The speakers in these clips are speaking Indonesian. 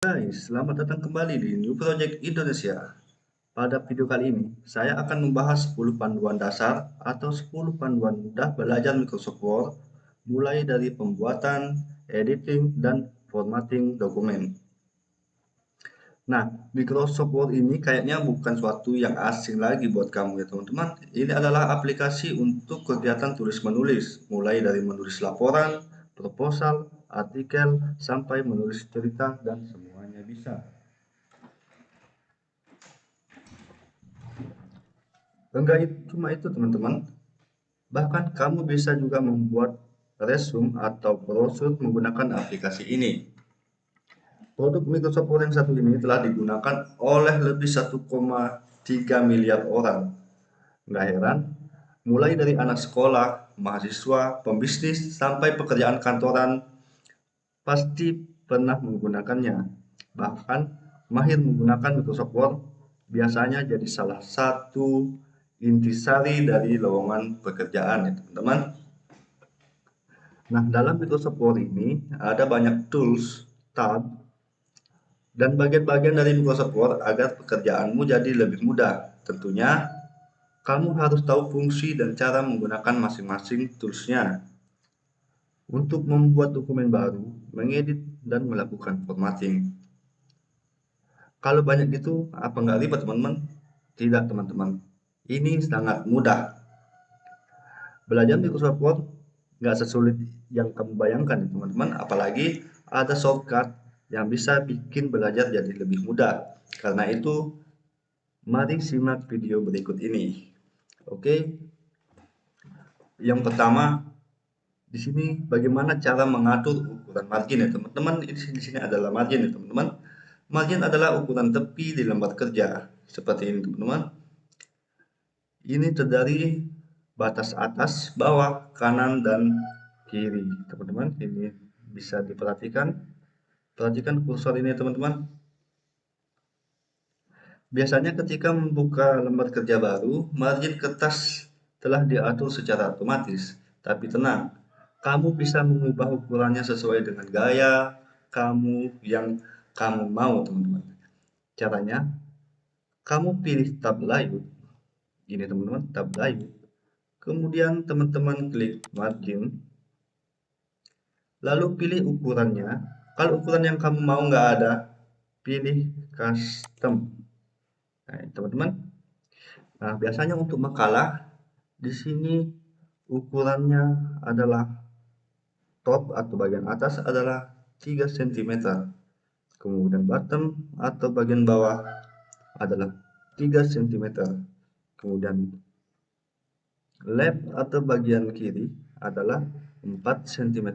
Guys, selamat datang kembali di New Project Indonesia. Pada video kali ini, saya akan membahas 10 panduan dasar atau 10 panduan mudah belajar Microsoft Word, mulai dari pembuatan, editing, dan formatting dokumen. Nah, Microsoft Word ini kayaknya bukan suatu yang asing lagi buat kamu ya teman-teman. Ini adalah aplikasi untuk kegiatan tulis-menulis, mulai dari menulis laporan, proposal, artikel, sampai menulis cerita, dan semuanya bisa. Enggak cuma itu teman-teman, bahkan kamu bisa juga membuat resume atau brosur menggunakan aplikasi ini. Produk Microsoft Word yang satu ini telah digunakan oleh lebih 1,3 miliar orang. Nggak heran, mulai dari anak sekolah, mahasiswa, pembisnis, sampai pekerjaan kantoran pasti pernah menggunakannya. Bahkan mahir menggunakan Microsoft Word biasanya jadi salah satu intisari dari lowongan pekerjaan ya teman-teman. Nah, dalam Microsoft Word ini ada banyak tools, tab, dan bagian-bagian dari Microsoft Word agar pekerjaanmu jadi lebih mudah. Tentunya, kamu harus tahu fungsi dan cara menggunakan masing-masing toolsnya untuk membuat dokumen baru, mengedit, dan melakukan formatting. Kalau banyak gitu, apa nggak ribet teman-teman? Tidak teman-teman, ini sangat mudah. Belajar Microsoft Word nggak sesulit yang kamu bayangkan teman-teman, apalagi ada shortcut yang bisa bikin belajar jadi lebih mudah. Karena itu, mari simak video berikut ini. Oke, yang pertama di sini bagaimana cara mengatur ukuran margin ya teman-teman. Di sini adalah margin ya teman-teman. Margin adalah ukuran tepi di lembar kerja seperti ini teman-teman. Ini terdiri batas atas, bawah, kanan, dan kiri teman-teman. Ini bisa diperhatikan. Perhatikan kursor ini teman-teman. Biasanya ketika membuka lembar kerja baru, margin kertas telah diatur secara otomatis. Tapi tenang, kamu bisa mengubah ukurannya sesuai dengan gaya kamu yang kamu mau teman-teman. Caranya, kamu pilih tab layout. Ini teman-teman, tab layout. Kemudian teman-teman klik margin. Lalu pilih ukurannya. Kalau ukuran yang kamu mau nggak ada, pilih custom. Nah, teman-teman. Nah, biasanya untuk makalah di sini ukurannya adalah top atau bagian atas adalah 3 cm. Kemudian bottom atau bagian bawah adalah 3 cm. Kemudian left atau bagian kiri adalah 4 cm.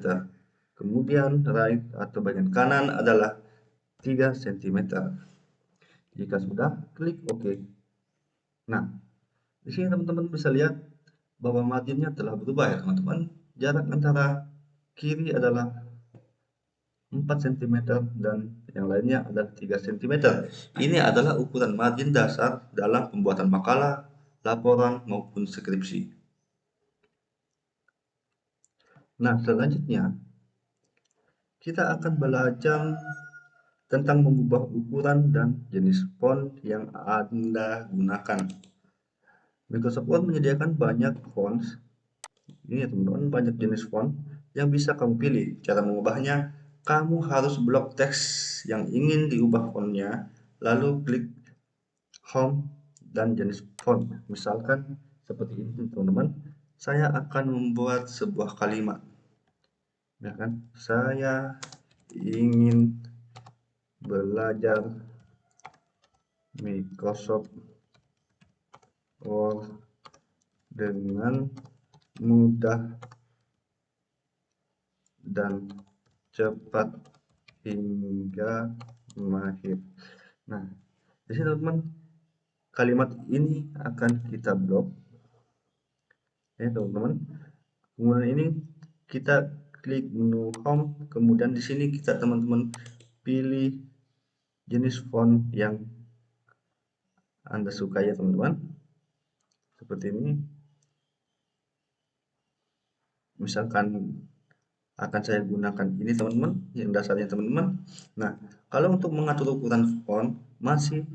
Kemudian right atau bagian kanan adalah 3 cm. Jika sudah, klik OK. Nah, di sini teman-teman bisa lihat bahwa marginnya telah berubah ya teman-teman. Jarak antara kiri adalah 4 cm dan yang lainnya adalah 3 cm. Ini adalah ukuran margin dasar dalam pembuatan makalah, laporan, maupun skripsi. Nah, selanjutnya kita akan belajar tentang mengubah ukuran dan jenis font yang Anda gunakan. Microsoft Word menyediakan banyak fonts. Ini ya teman-teman, banyak jenis font yang bisa kamu pilih. Cara mengubahnya, kamu harus blok teks yang ingin diubah fontnya, lalu klik home dan jenis font. Misalkan seperti ini teman-teman, saya akan membuat sebuah kalimat. Ya kan? Saya ingin belajar Microsoft Word dengan mudah dan cepat hingga mahir. Nah, di sini teman-teman, kalimat ini akan kita blok ya teman-teman. Kemudian ini kita klik menu home, kemudian di sini kita teman-teman pilih jenis font yang Anda suka ya teman-teman. Seperti ini. Misalkan akan saya gunakan ini teman-teman, yang dasarnya teman-teman. Nah, Kalau untuk mengatur ukuran font, masih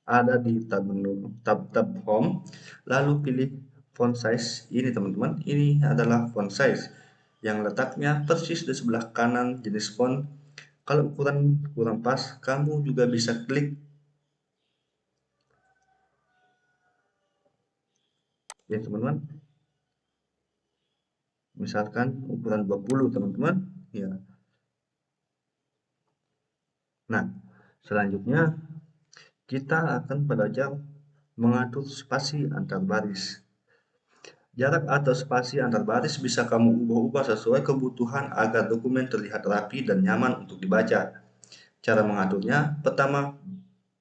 ada di tab menu, tab home, lalu pilih font size. Ini teman-teman, ini adalah font size yang letaknya persis di sebelah kanan jenis font. Kalau ukuran kurang pas, kamu juga bisa klik ya teman-teman. Misalkan ukuran 20 teman-teman ya. Nah, selanjutnya kita akan belajar mengatur spasi antar baris. Jarak atau spasi antar baris bisa kamu ubah-ubah sesuai kebutuhan agar dokumen terlihat rapi dan nyaman untuk dibaca. Cara mengaturnya, pertama,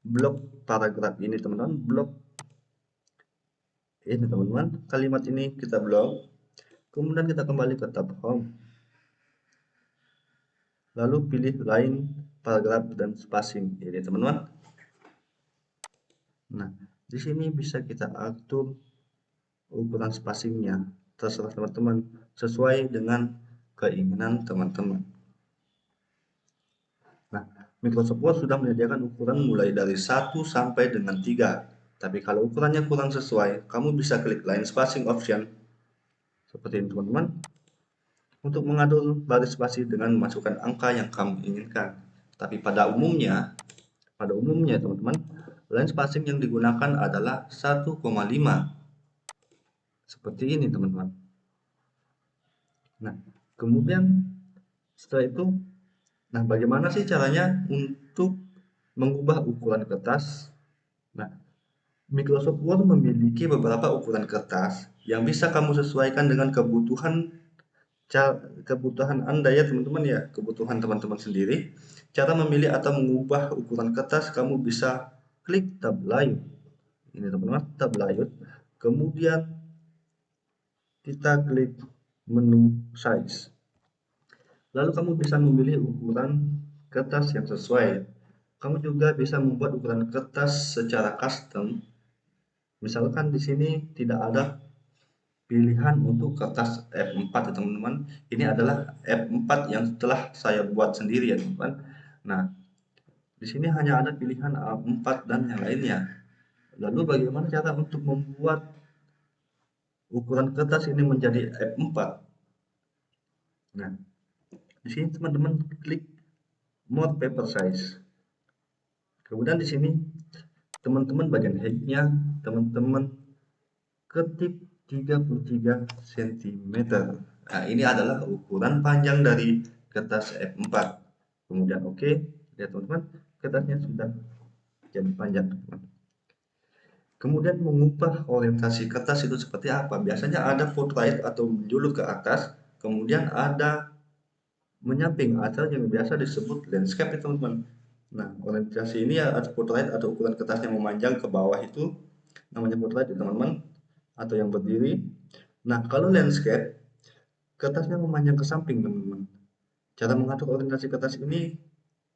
blok paragraf ini teman-teman, blok ini teman-teman, kalimat ini kita blok, kemudian kita kembali ke tab home, lalu pilih line, paragraf, dan spacing ini teman-teman. Nah, di sini bisa kita atur ukuran spacingnya, terserah teman-teman, sesuai dengan keinginan teman-teman. Nah, Microsoft Word sudah menyediakan ukuran mulai dari 1 sampai dengan 3. Tapi kalau ukurannya kurang sesuai, kamu bisa klik line spacing option seperti ini teman-teman, untuk mengatur baris spasi dengan memasukkan angka yang kamu inginkan. Tapi pada umumnya teman-teman, line spacing yang digunakan adalah 1,5 seperti ini teman-teman. Nah, kemudian setelah itu, nah bagaimana sih caranya untuk mengubah ukuran kertas? Nah, Microsoft Word memiliki beberapa ukuran kertas yang bisa kamu sesuaikan dengan kebutuhan Anda ya teman-teman ya, kebutuhan teman-teman sendiri. Cara memilih atau mengubah ukuran kertas, kamu bisa klik tab layout. Ini teman-teman, tab layout. Kemudian kita klik menu size. Lalu kamu bisa memilih ukuran kertas yang sesuai. Kamu juga bisa membuat ukuran kertas secara custom. Misalkan di sini tidak ada pilihan untuk kertas F4 ya teman-teman. Ini adalah F4 yang telah saya buat sendiri ya teman-teman. Nah, di sini hanya ada pilihan A4 dan yang lainnya. Lalu bagaimana cara untuk membuat ukuran kertas ini menjadi F4? Nah, di sini teman-teman klik more paper size. Kemudian di sini teman-teman bagian headnya teman-teman ketik 33 cm. Nah, ini adalah ukuran panjang dari kertas F4. Kemudian oke, lihat teman-teman, kertasnya sudah jadi panjang teman-teman. Kemudian mengubah orientasi kertas itu seperti apa? Biasanya ada portrait atau menjulur ke atas, kemudian ada menyamping atau yang biasa disebut landscape ya teman-teman. Nah, orientasi ini ada portrait atau ukuran kertas yang memanjang ke bawah itu namanya portrait ya teman-teman, atau yang berdiri. Nah, kalau landscape, kertasnya memanjang ke samping teman-teman. Cara mengatur orientasi kertas ini,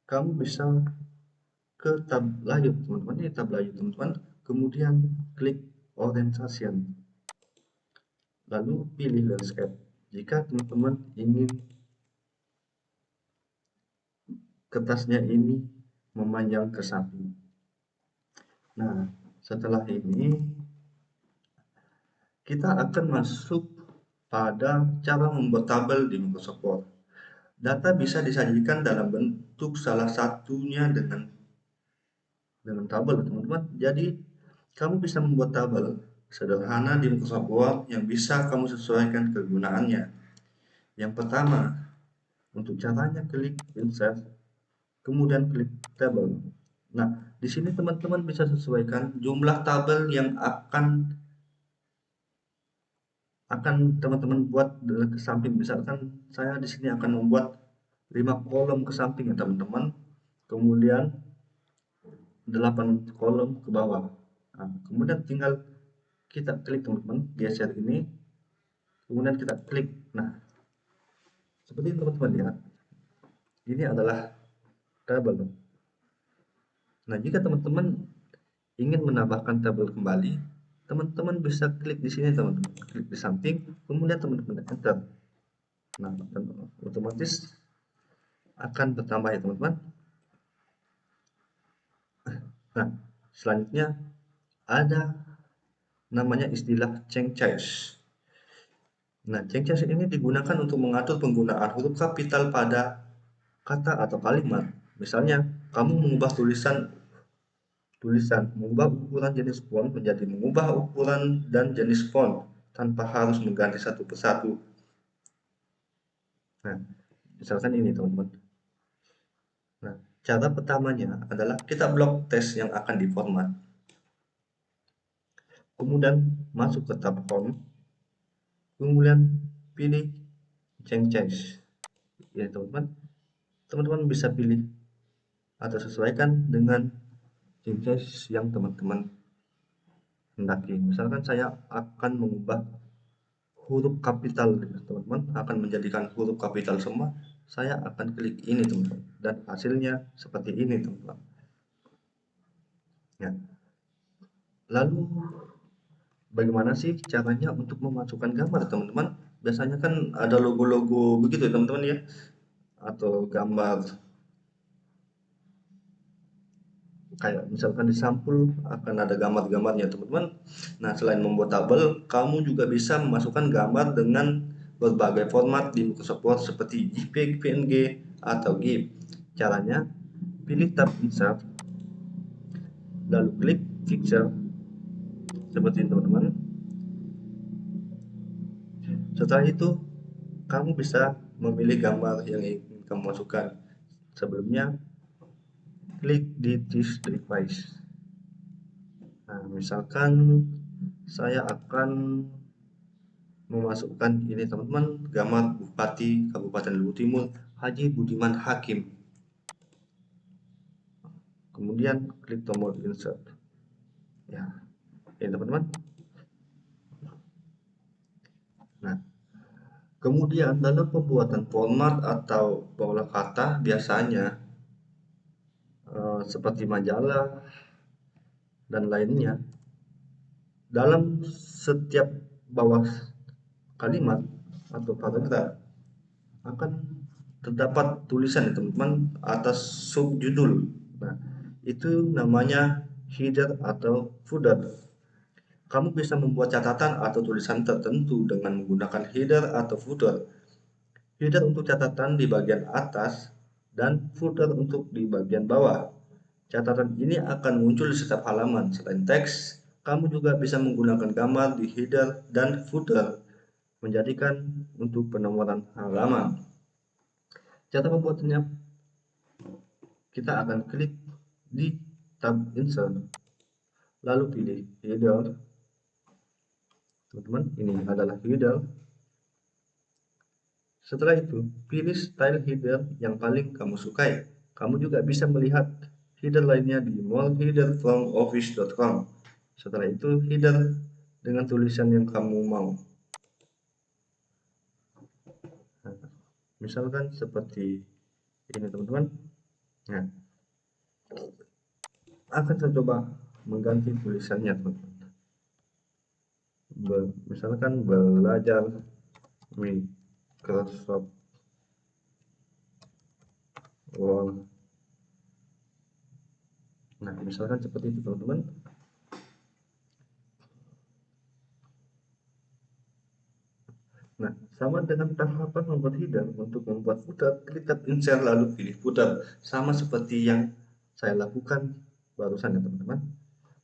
kamu bisa ke tab layout teman-teman, ini tab layout teman-teman, kemudian klik orientation, lalu pilih landscape. Jika teman-teman ingin kertasnya ini memanjang ke samping. Nah, setelah ini kita akan masuk pada cara membuat tabel di Microsoft Word. Data bisa disajikan dalam bentuk salah satunya dengan tabel teman-teman. Jadi kamu bisa membuat tabel sederhana di Microsoft Word yang bisa kamu sesuaikan kegunaannya. Yang pertama, untuk caranya klik insert, kemudian klik tabel. Nah, di sini teman-teman bisa sesuaikan jumlah tabel yang akan teman-teman buat ke samping. Misalkan saya di sini akan membuat 5 kolom ke samping ya teman-teman, kemudian 8 kolom ke bawah. Nah, kemudian tinggal kita klik teman-teman, geser ini, kemudian kita klik. Nah, seperti teman-teman lihat, ini adalah tabel. Nah, jika teman-teman ingin menambahkan tabel kembali, teman-teman bisa klik di sini teman-teman, klik di samping, kemudian teman-teman enter. Nah, dan otomatis akan bertambah ya teman-teman. Nah, selanjutnya ada namanya istilah Chengcais. Nah, Chengcais ini digunakan untuk mengatur penggunaan huruf kapital pada kata atau kalimat. Misalnya, kamu mengubah tulisan, mengubah ukuran jenis font menjadi mengubah ukuran dan jenis font tanpa harus mengganti satu persatu. Nah, misalkan ini teman-teman. Nah, cara pertamanya adalah kita blok teks yang akan diformat. Kemudian masuk ke tab home. Kemudian pilih Chengcais. Ya teman-teman, teman-teman bisa pilih atau sesuaikan dengan Chengcais yang teman-teman hendaki. Misalkan saya akan mengubah huruf kapital, teman-teman akan menjadikan huruf kapital semua. Saya akan klik ini teman-teman, dan hasilnya seperti ini teman-teman. Ya. Lalu bagaimana sih caranya untuk memasukkan gambar teman-teman? Biasanya kan ada logo-logo begitu ya teman-teman ya, atau gambar kayak misalkan di sampul akan ada gambar-gambarnya teman-teman. Nah, selain membuat tabel, kamu juga bisa memasukkan gambar dengan berbagai format di Microsoft Word seperti JPEG, PNG, atau GIF. Caranya, pilih tab Insert, lalu klik Picture seperti ini teman-teman. Setelah itu, kamu bisa memilih gambar yang ingin kamu masukkan. Sebelumnya, klik di This Device. Nah, misalkan saya akan memasukkan ini teman-teman, gambar Bupati Kabupaten Luwu Timur Haji Budiman Hakim. Kemudian klik tombol insert. Ya, ini teman-teman. Nah, kemudian dalam pembuatan format atau pola kata biasanya seperti majalah dan lainnya, dalam setiap bawah kalimat atau paragraf akan terdapat tulisan ya teman-teman atas subjudul. Nah, itu namanya header atau footer. Kamu bisa membuat catatan atau tulisan tertentu dengan menggunakan header atau footer. Header untuk catatan di bagian atas dan footer untuk di bagian bawah. Catatan ini akan muncul di setiap halaman. Selain teks, kamu juga bisa menggunakan gambar di header dan footer, menjadikan untuk penomoran halaman. Cara membuatnya, kita akan klik di tab Insert, lalu pilih Header. Teman-teman, ini adalah header. Setelah itu, pilih style header yang paling kamu sukai. Kamu juga bisa melihat header lainnya di moreheaderfromoffice.com. Setelah itu, header dengan tulisan yang kamu mau. Nah, misalkan seperti ini teman-teman. Nah, akan saya coba mengganti tulisannya teman-teman. Misalkan belajar Microsoft Word. Nah, misalkan seperti itu teman-teman. Nah, sama dengan tahapan membuat header, untuk membuat footer, klik tab insert lalu pilih footer. Sama seperti yang saya lakukan barusan ya teman-teman.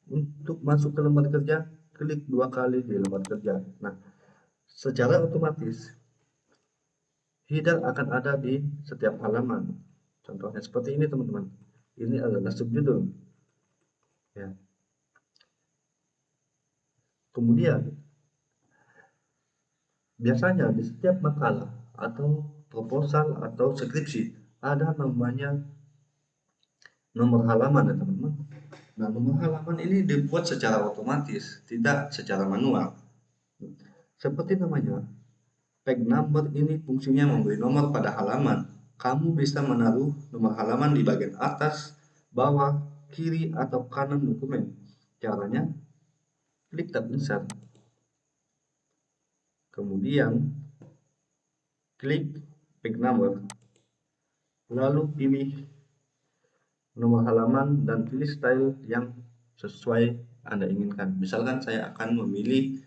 Untuk masuk ke lembar kerja, klik 2 kali di lembar kerja. Nah, secara otomatis header akan ada di setiap halaman. Contohnya seperti ini teman-teman. Ini adalah subjudul. Ya. Kemudian biasanya di setiap makalah atau proposal atau skripsi ada namanya nomor halaman ya teman-teman. Nah, nomor halaman ini dibuat secara otomatis, tidak secara manual. Seperti namanya, page number ini fungsinya memberi nomor pada halaman. Kamu bisa menaruh nomor halaman di bagian atas, bawah, kiri, atau kanan dokumen. Caranya, klik tab insert. Kemudian, klik page number. Lalu pilih nomor halaman dan pilih style yang sesuai Anda inginkan. Misalkan saya akan memilih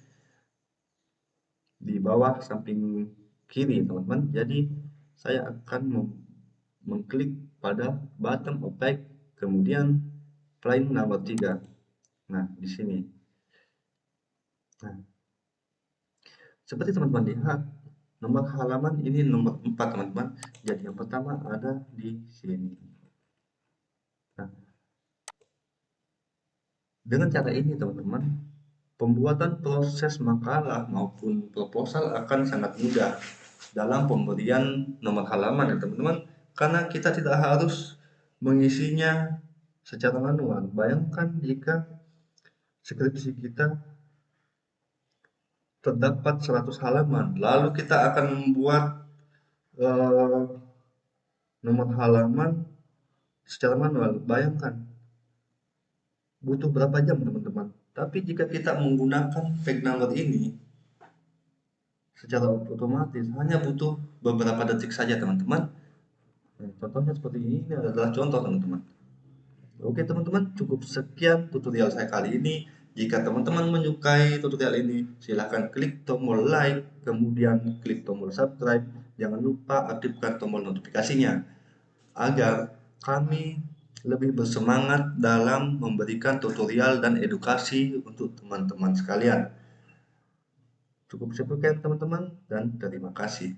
di bawah samping kiri, teman-teman. Jadi saya akan mengklik pada button opaque, kemudian plain nomor 3. Nah, di sini. Nah, seperti teman-teman lihat, nomor halaman ini nomor 4, teman-teman. Jadi yang pertama ada di sini. Nah, dengan cara ini, teman-teman, pembuatan proses makalah maupun proposal akan sangat mudah dalam pemberian nomor halaman ya teman-teman, karena kita tidak harus mengisinya secara manual. Bayangkan jika skripsi kita terdapat 100 halaman, lalu kita akan membuat eh, nomor halaman secara manual. Bayangkan butuh berapa jam teman-teman. Tapi jika kita menggunakan page number ini secara otomatis hanya butuh beberapa detik saja teman-teman. Nah, contohnya seperti ini adalah contoh teman-teman. Oke teman-teman, cukup sekian tutorial saya kali ini. Jika teman-teman menyukai tutorial ini, silahkan klik tombol like, kemudian klik tombol subscribe. Jangan lupa aktifkan tombol notifikasinya agar kami lebih bersemangat dalam memberikan tutorial dan edukasi untuk teman-teman sekalian. Cukup sekian teman-teman dan terima kasih.